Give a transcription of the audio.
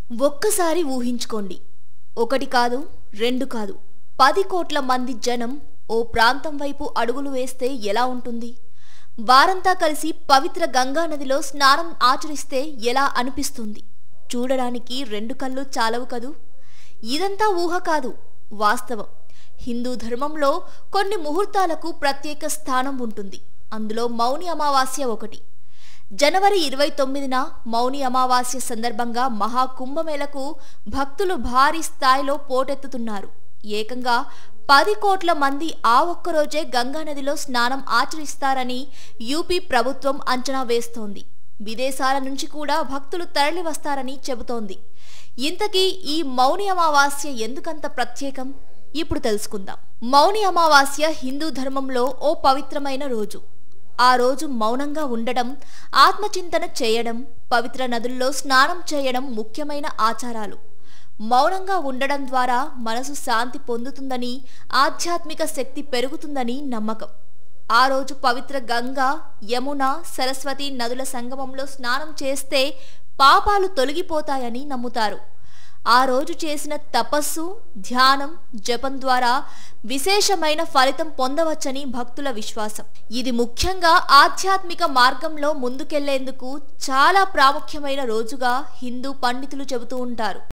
ఒక్కసారి ఊహించుకోండి. ఒకటి కాదు, రెండు కాదు, 10 కోట్ల మంది జనం ఓ ప్రాంతం వైపు అడుగులు వేస్తే ఎలా ఉంటుంది? వారంతా కలిసి పవిత్ర గంగా నదిలో స్నానం ఆచరిస్తే ఎలా అనిపిస్తుంది? చూడడానికి 2 కళ్ళు చాలవు కదూ. ఇదంతా ఊహ కాదు, వాస్తవం. హిందూ ధర్మంలో కొన్ని ముహూర్తాలకు ప్రత్యేక స్థానం ఉంటుంది. అందులో మౌని అమావాస్య ఒకటి. జనవరి 29న మౌని అమావాస్య సందర్భంగా మహాకుంభమేళకు భక్తులు భారీ స్థాయిలో పోటెత్తుతున్నారు. ఏకంగా 10 కోట్ల మంది ఆ ఒక్కరోజే గంగానదిలో స్నానం ఆచరిస్తారని యూపీ ప్రభుత్వం అంచనా వేస్తోంది. విదేశాల నుంచి కూడా భక్తులు తరలి వస్తారని చెబుతోంది. ఇంతకీ ఈ మౌని అమావాస్య ఎందుకంత ప్రత్యేకం? ఇప్పుడు తెలుసుకుందాం. మౌని అమావాస్య హిందూ ధర్మంలో ఓ పవిత్రమైన రోజు. ఆ రోజు మౌనంగా ఉండడం, ఆత్మచింతన చేయడం, పవిత్ర నదుల్లో స్నానం చేయడం ముఖ్యమైన ఆచారాలు. మౌనంగా ఉండడం ద్వారా మనసు శాంతి పొందుతుందని, ఆధ్యాత్మిక శక్తి పెరుగుతుందని నమ్మకం. ఆ రోజు పవిత్ర గంగా, యమున, సరస్వతి నదుల సంగమంలో స్నానం చేస్తే పాపాలు తొలగిపోతాయని నమ్ముతారు. ఆ రోజు చేసిన తపస్సు, ధ్యానం, జపం ద్వారా విశేషమైన ఫలితం పొందవచ్చని భక్తుల విశ్వాసం. ఇది ముఖ్యంగా ఆధ్యాత్మిక మార్గంలో ముందుకెళ్లేందుకు చాలా ప్రాముఖ్యమైన రోజుగా హిందూ పండితులు చెబుతూ ఉంటారు.